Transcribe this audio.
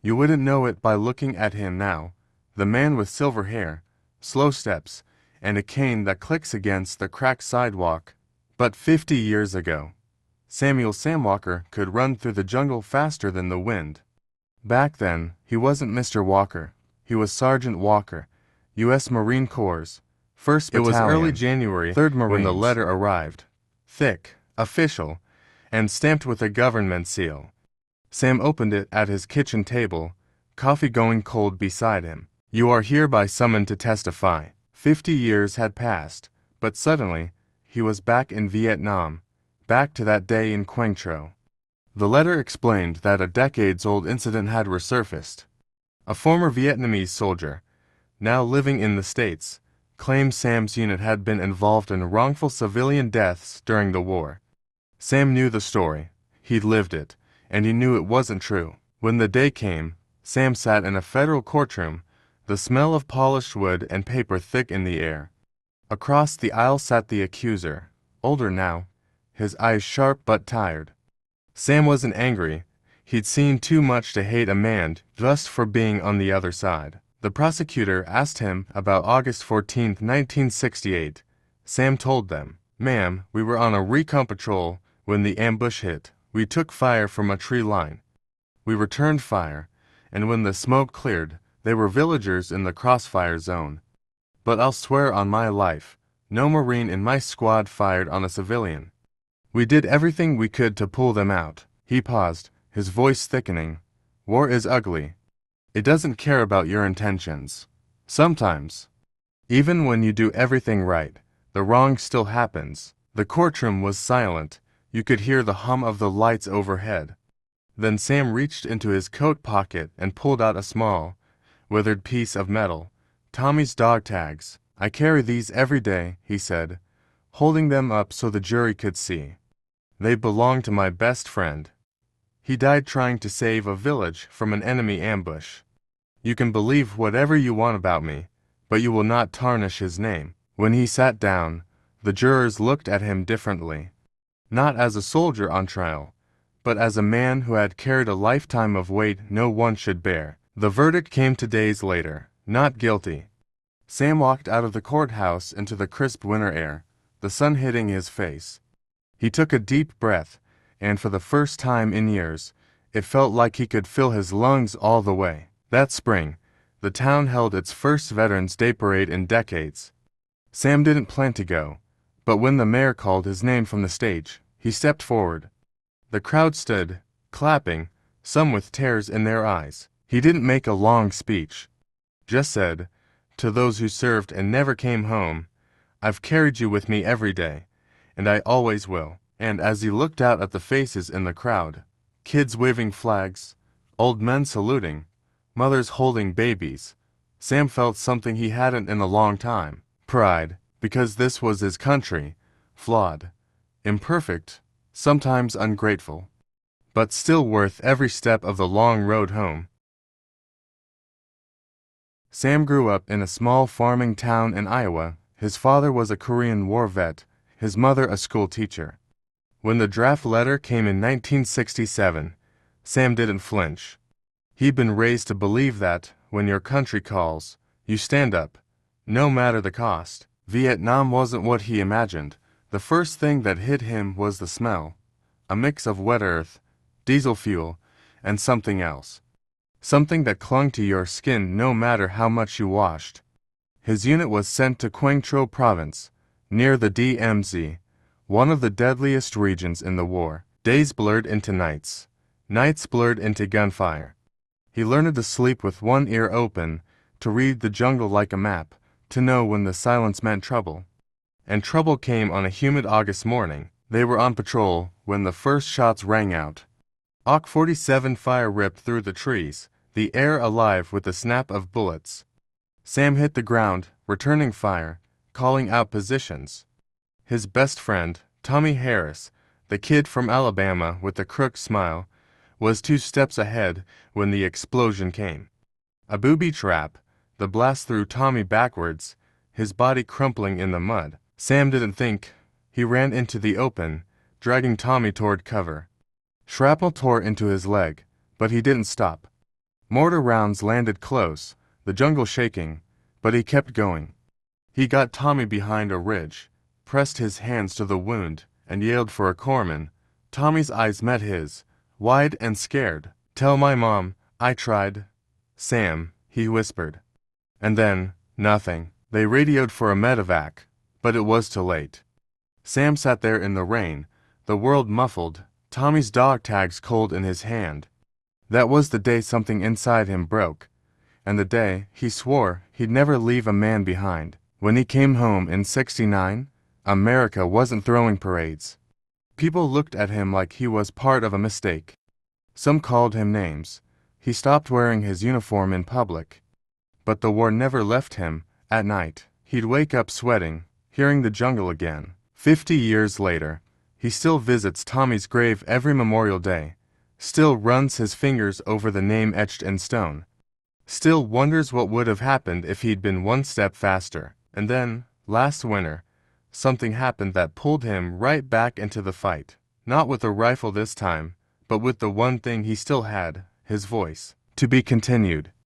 You wouldn't know it by looking at him now. The man with silver hair, slow steps, and a cane that clicks against the cracked sidewalk. But 50 years ago, Samuel Sam Walker could run through the jungle faster than the wind. Back then, he wasn't Mr. Walker. He was Sergeant Walker, U.S. Marine Corps, 1st Battalion. It was early January 3rd Marines when the letter arrived. Thick, official, and stamped with a government seal. Sam opened it at his kitchen table, coffee going cold beside him. You are hereby summoned to testify. 50 years had passed, but suddenly, he was back in Vietnam, back to that day in Quang Tro. The letter explained that a decades-old incident had resurfaced. A former Vietnamese soldier, now living in the States, claimed Sam's unit had been involved in wrongful civilian deaths during the war. Sam knew the story. He'd lived it, and he knew it wasn't true. When the day came, Sam sat in a federal courtroom, the smell of polished wood and paper thick in the air. Across the aisle sat the accuser, older now, his eyes sharp but tired. Sam wasn't angry. He'd seen too much to hate a man just for being on the other side. The prosecutor asked him about August 14, 1968. Sam told them, "Ma'am, we were on a recon patrol when the ambush hit. We took fire from a tree line. We returned fire, and when the smoke cleared, they were villagers in the crossfire zone. But I'll swear on my life, no Marine in my squad fired on a civilian. We did everything we could to pull them out." He paused, his voice thickening. "War is ugly. It doesn't care about your intentions. Sometimes, even when you do everything right, the wrong still happens." The courtroom was silent. You could hear the hum of the lights overhead. Then Sam reached into his coat pocket and pulled out a small, withered piece of metal. "Tommy's dog tags. I carry these every day," he said, holding them up so the jury could see. "They belong to my best friend. He died trying to save a village from an enemy ambush. You can believe whatever you want about me, but you will not tarnish his name." When he sat down, the jurors looked at him differently. Not as a soldier on trial, but as a man who had carried a lifetime of weight no one should bear. The verdict came 2 days later. Not guilty. Sam walked out of the courthouse into the crisp winter air, the sun hitting his face. He took a deep breath, and for the first time in years, it felt like he could fill his lungs all the way. That spring, the town held its first Veterans Day parade in decades. Sam didn't plan to go, but when the mayor called his name from the stage, he stepped forward. The crowd stood, clapping, some with tears in their eyes. He didn't make a long speech, just said, "To those who served and never came home, I've carried you with me every day, and I always will." And as he looked out at the faces in the crowd, kids waving flags, old men saluting, mothers holding babies, Sam felt something he hadn't in a long time. Pride, because this was his country, flawed, imperfect, sometimes ungrateful, but still worth every step of the long road home. Sam grew up in a small farming town in Iowa. His father was a Korean War vet, his mother a school teacher. When the draft letter came in 1967, Sam didn't flinch. He'd been raised to believe that, when your country calls, you stand up, no matter the cost. Vietnam wasn't what he imagined. The first thing that hit him was the smell, a mix of wet earth, diesel fuel, and something else. Something that clung to your skin no matter how much you washed. His unit was sent to Quang Tro Province, near the DMZ, one of the deadliest regions in the war. Days blurred into nights. Nights blurred into gunfire. He learned to sleep with one ear open, to read the jungle like a map, to know when the silence meant trouble. And trouble came on a humid August morning. They were on patrol when the first shots rang out. AK-47 fire ripped through the trees, the air alive with the snap of bullets. Sam hit the ground, returning fire, calling out positions. His best friend, Tommy Harris, the kid from Alabama with the crooked smile, was 2 steps ahead when the explosion came. A booby trap, the blast threw Tommy backwards, his body crumpling in the mud. Sam didn't think. He ran into the open, dragging Tommy toward cover. Shrapnel tore into his leg, but he didn't stop. Mortar rounds landed close, the jungle shaking, but he kept going. He got Tommy behind a ridge, pressed his hands to the wound, and yelled for a corpsman. Tommy's eyes met his, wide and scared. "Tell my mom, I tried." "Sam," he whispered. And then, nothing. They radioed for a medevac, but it was too late. Sam sat there in the rain, the world muffled, Tommy's dog tags cold in his hand. That was the day something inside him broke, and the day he swore he'd never leave a man behind. When he came home in '69, America wasn't throwing parades. People looked at him like he was part of a mistake. Some called him names. He stopped wearing his uniform in public. But the war never left him. At night, he'd wake up sweating, hearing the jungle again. 50 years later, he still visits Tommy's grave every Memorial Day, still runs his fingers over the name etched in stone, still wonders what would have happened if he'd been one step faster. And then, last winter, something happened that pulled him right back into the fight. Not with a rifle this time, but with the one thing he still had, his voice. To be continued.